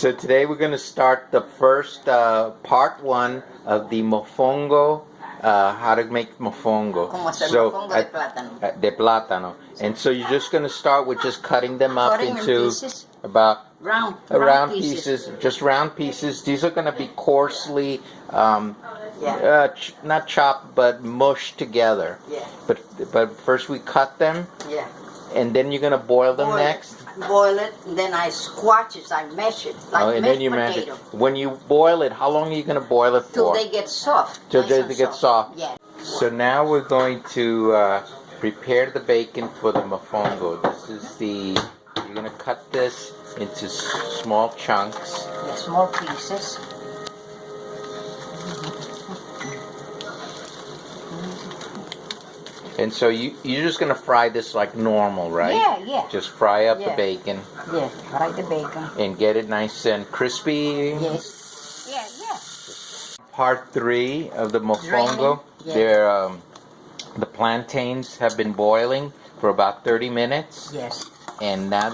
So today we're going to start the first part one of the mofongo, how to make mofongo. Como hacer mofongo de plátano. De plátano. And so you're just going to start with just cutting them up into pieces. about round pieces, just round pieces. These are going to be coarsely, not chopped, but mushed together. Yeah. But first we cut them. Yeah. And then you're going to boil them next? Boil it, and then I squash it, I mash it, like mashed potato. When you boil it, how long are you going to boil it for? Till they get soft. Till they get soft? Yeah. So now we're going to prepare the bacon for the mofongo. You're going to cut this into small chunks. Yeah, small pieces. And so you're just going to fry this like normal, right? Yeah. Just fry up the bacon. Yeah, fry the bacon. And get it nice and crispy. Yes. Yeah. Part 3 of the mofongo. Yeah. The plantains have been boiling for about 30 minutes. Yes. And now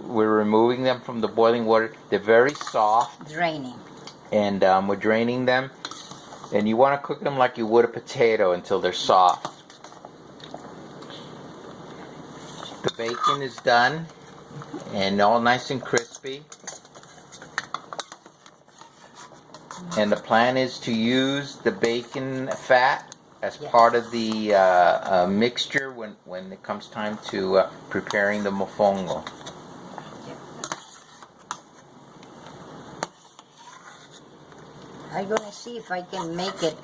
we're removing them from the boiling water. They're very soft. Draining. And we're draining them. And you want to cook them like you would a potato until they're soft. The bacon is done and all nice and crispy. And the plan is to use the bacon fat as part of the mixture when it comes time to preparing the mofongo. I'm going to see if I can make it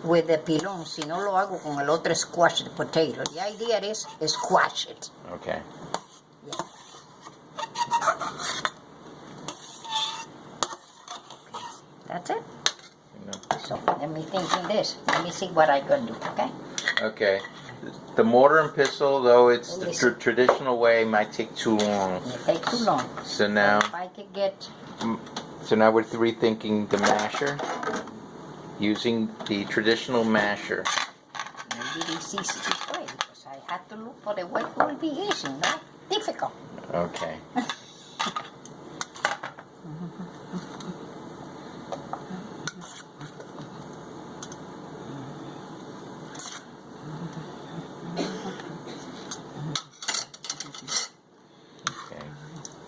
with the pilón. Si no lo hago con el otro squash the potato. The idea is squash it. Okay. Yeah. That's it. So let me think in this. Let me see what I can do. Okay. Okay. The mortar and pestle, though it's the traditional way, might take too long. It takes too long. So now. If I could get. So now we're rethinking the masher, using the traditional masher. Maybe this is this way, because I had to look for the way it will be easy, no? Difficult. Okay.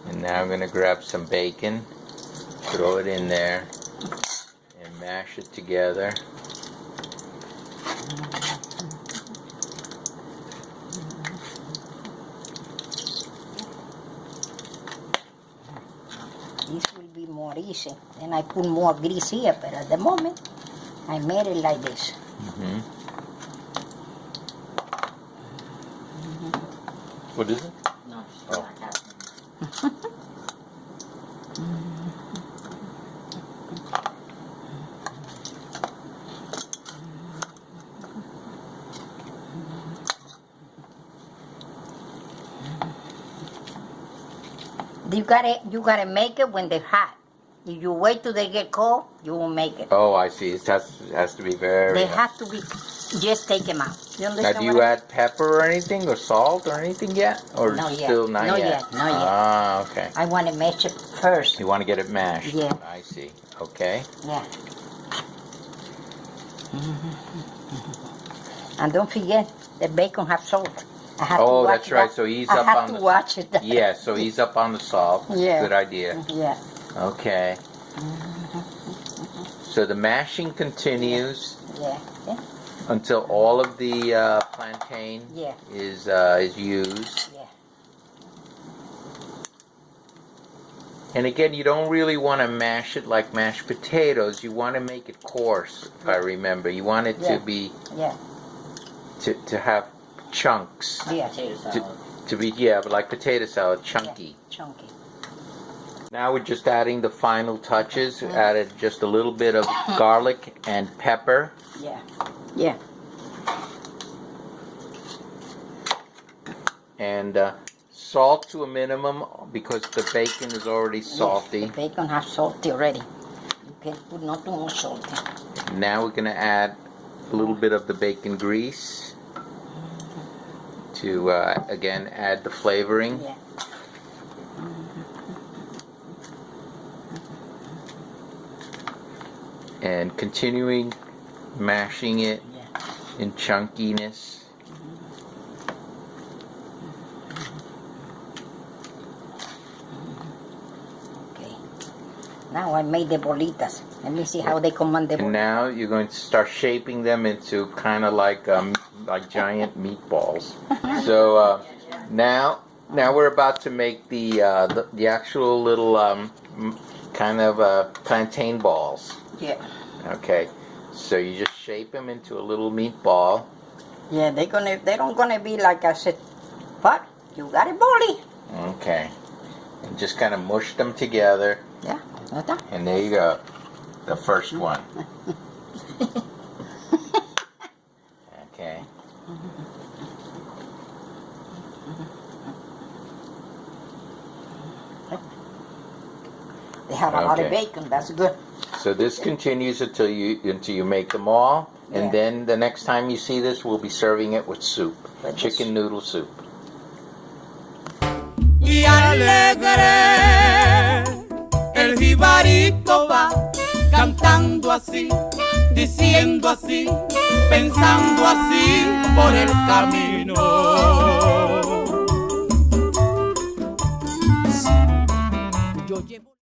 And now I'm going to grab some bacon, throw it in there, and mash it together. This will be more easy. And I put more grease here, but at the moment, I made it like this. Mm-hmm. What is it? No, oh. You gotta make it when they're hot. If you wait till they get cold, you won't make it. Oh, I see. It has to be very. They have to be. Just take them out. You understand? Now, do you add pepper or anything, or salt or anything yet, or not still yet. not yet? Not yet. Ah, okay. I want to mash it first. You want to get it mashed? Yeah. I see. Okay. Yeah. And don't forget, the bacon have salt. Oh, that's right. So ease up on the. I have to watch it. Yeah. So ease up on the salt. Yeah. Good idea. Yeah. Okay. So the mashing continues. Yeah. Until all of the plantain is used. Yeah. And again, you don't really want to mash it like mashed potatoes. You want to make it coarse, if I remember. You want it to be to have chunks. Yeah. To be but like potato salad, chunky. Yeah. Chunky. Now we're just adding the final touches. Added just a little bit of garlic and pepper. Yeah. Yeah. And salt to a minimum because the bacon is already salty. The bacon has salty already. You can put not too much salt. Now we're going to add a little bit of the bacon grease to, again, add the flavoring. Yeah. and continuing mashing it in chunkiness. Okay. Now I made the bolitas. Let me see how they come on the And now you're going to start shaping them into kind of like giant meatballs. So now we're about to make the actual little kind of plantain balls. Yeah. Okay. So you just shape them into a little meatball. Yeah, they don't gonna be like I said, but you got it, bolly. Okay. And just kind of mush them together. Yeah. That's And there you go. The first one. Okay. They have a lot of bacon. That's good. So this continues until you make them all, and then the next time you see this, we'll be serving it with soup, chicken noodle soup. Y alegre el jibarito va cantando así, diciendo así, pensando así por el camino.